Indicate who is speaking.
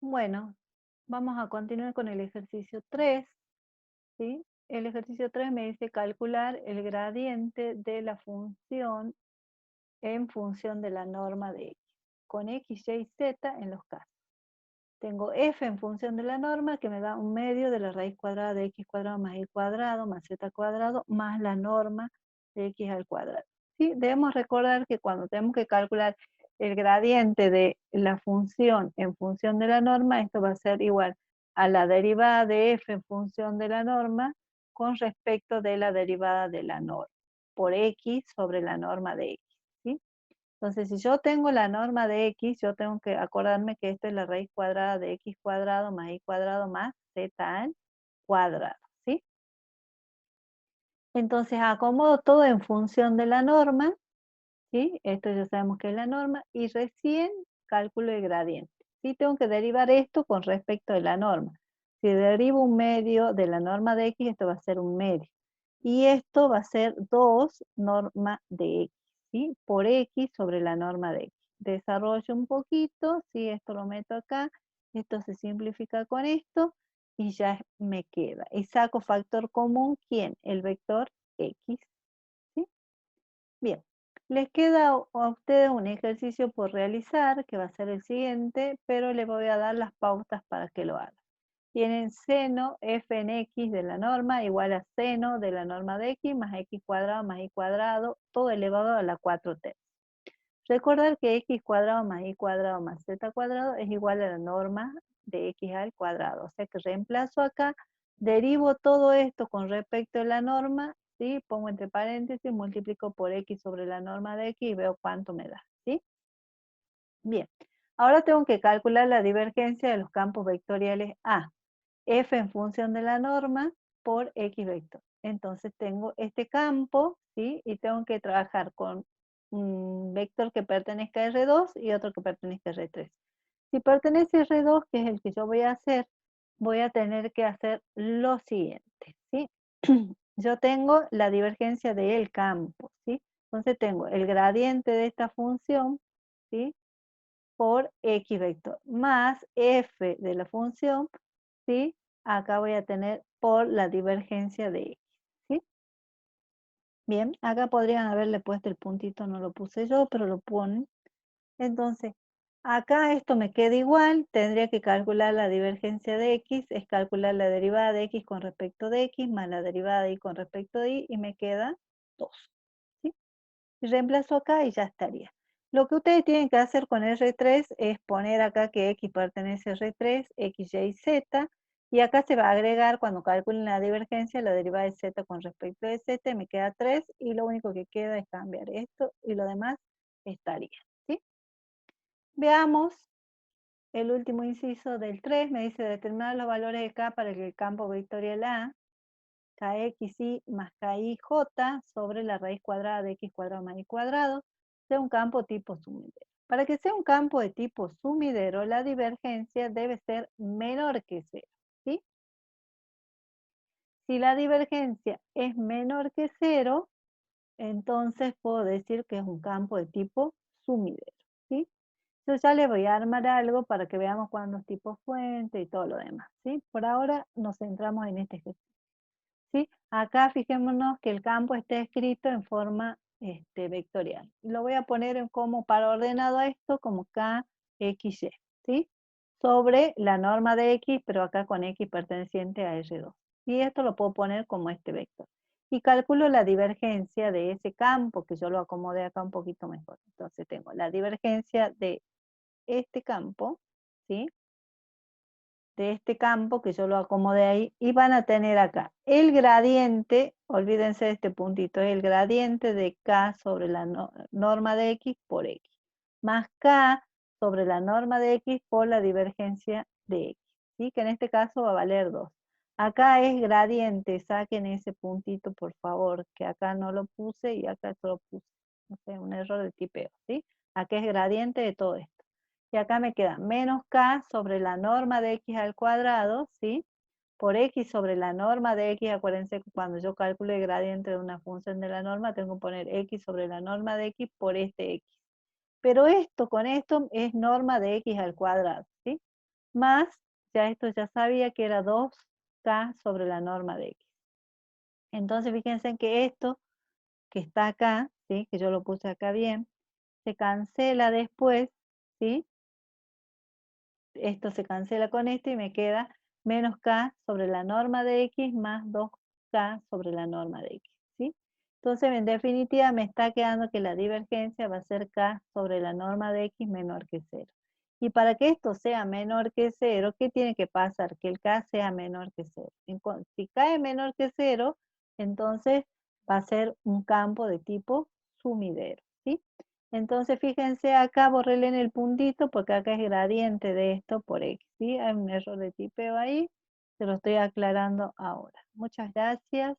Speaker 1: Bueno, vamos a continuar con el ejercicio 3, ¿sí? El ejercicio 3 me dice calcular el gradiente de la función en función de la norma de x, con x, y, z en los casos. Tengo f en función de la norma que me da un medio de la raíz cuadrada de x cuadrado más y cuadrado más z cuadrado más la norma de x al cuadrado. ¿Sí? Debemos recordar que cuando tenemos que calcular el gradiente de la función en función de la norma, esto va a ser igual a la derivada de f en función de la norma con respecto de la derivada de la norma por x sobre la norma de x. ¿Sí? Entonces, si yo tengo la norma de x, yo tengo que acordarme que esto es la raíz cuadrada de x cuadrado más y cuadrado más z al cuadrado, ¿sí? Entonces, acomodo todo en función de la norma, ¿sí? Esto ya sabemos que es la norma, y recién cálculo el gradiente. Sí, tengo que derivar esto con respecto de la norma. Si derivo un medio de la norma de x, esto va a ser un medio. Y esto va a ser 2 norma de x, ¿sí? Por x sobre la norma de x. Desarrollo un poquito, ¿sí? Esto lo meto acá, esto se simplifica con esto y ya me queda. Y saco factor común, ¿quién? El vector x, ¿sí? Bien, les queda a ustedes un ejercicio por realizar, que va a ser el siguiente, pero les voy a dar las pautas para que lo hagan. Tienen seno f en x de la norma igual a seno de la norma de x más x cuadrado más y cuadrado, todo elevado a la 4 tercios. Recordar que x cuadrado más y cuadrado más z cuadrado es igual a la norma de x al cuadrado. O sea que reemplazo acá, derivo todo esto con respecto a la norma, ¿sí? Pongo entre paréntesis, multiplico por x sobre la norma de x y veo cuánto me da, ¿sí? Bien, ahora tengo que calcular la divergencia de los campos vectoriales A. F en función de la norma por X vector. Entonces tengo este campo, ¿sí? Y tengo que trabajar con un vector que pertenezca a R2 y otro que pertenezca a R3. Si pertenece a R2, que es el que yo voy a hacer, voy a tener que hacer lo siguiente, ¿sí? Yo tengo la divergencia del campo, ¿sí? Entonces tengo el gradiente de esta función, ¿sí? Por X vector, más F de la función, ¿sí? Acá voy a tener por la divergencia de X, ¿sí? Bien, acá podrían haberle puesto el puntito, no lo puse yo, pero lo ponen. Entonces, acá esto me queda igual, tendría que calcular la divergencia de X, es calcular la derivada de X con respecto de X, más la derivada de Y con respecto de Y, y me queda 2, ¿sí? Y reemplazo acá y ya estaría. Lo que ustedes tienen que hacer con R3 es poner acá que X pertenece a R3, X, Y, Z, y acá se va a agregar cuando calculen la divergencia, la derivada de Z con respecto de Z, me queda 3, y lo único que queda es cambiar esto, y lo demás estaría, ¿sí? Veamos el último inciso del 3, me dice determinar los valores de K para que el campo vectorial A, KXY más KIJ sobre la raíz cuadrada de X cuadrado más Y cuadrado, sea un campo tipo sumidero. Para que sea un campo de tipo sumidero, la divergencia debe ser menor que 0, ¿sí? Si la divergencia es menor que 0, entonces puedo decir que es un campo de tipo sumidero, ¿sí? Yo ya le voy a armar algo para que veamos cuántos tipos fuente y todo lo demás, ¿sí? Por ahora nos centramos en este ejercicio, ¿sí? Acá fijémonos que el campo está escrito en forma vectorial. Lo voy a poner como para ordenado a esto como K, X, Y, ¿sí? Sobre la norma de X, pero acá con X perteneciente a R2. Y esto lo puedo poner como este vector. Y calculo la divergencia de ese campo, que yo lo acomodé acá un poquito mejor. Entonces tengo la divergencia de este campo, ¿sí? De este campo, que yo lo acomodé ahí, y van a tener acá el gradiente, olvídense de este puntito, es el gradiente de K sobre la norma de X por X, más K sobre la norma de X por la divergencia de X, ¿sí? Que en este caso va a valer 2. Acá es gradiente, saquen ese puntito por favor, que acá no lo puse y acá lo puse, no sé, un error de tipeo, ¿sí? Acá es gradiente de todo esto. Y acá me queda menos K sobre la norma de X al cuadrado, ¿sí? Por X sobre la norma de X, acuérdense que cuando yo calculo el gradiente de una función de la norma, tengo que poner X sobre la norma de X por este X. Pero esto, con esto, es norma de X al cuadrado, ¿sí? más, ya esto ya sabía que era 2K sobre la norma de X. Entonces fíjense que esto que está acá, ¿sí? Que yo lo puse acá bien, se cancela después, ¿sí? Esto se cancela con esto y me queda menos K sobre la norma de X más 2K sobre la norma de X, ¿sí? Entonces, en definitiva, me está quedando que la divergencia va a ser K sobre la norma de X menor que 0. Y para que esto sea menor que 0, ¿qué tiene que pasar? Que el K sea menor que 0. Si K es menor que 0, entonces va a ser un campo de tipo sumidero, ¿sí? Entonces, fíjense acá, borré en el puntito porque acá es gradiente de esto por X, ¿sí? Hay un error de tipeo ahí, se lo estoy aclarando ahora. Muchas gracias.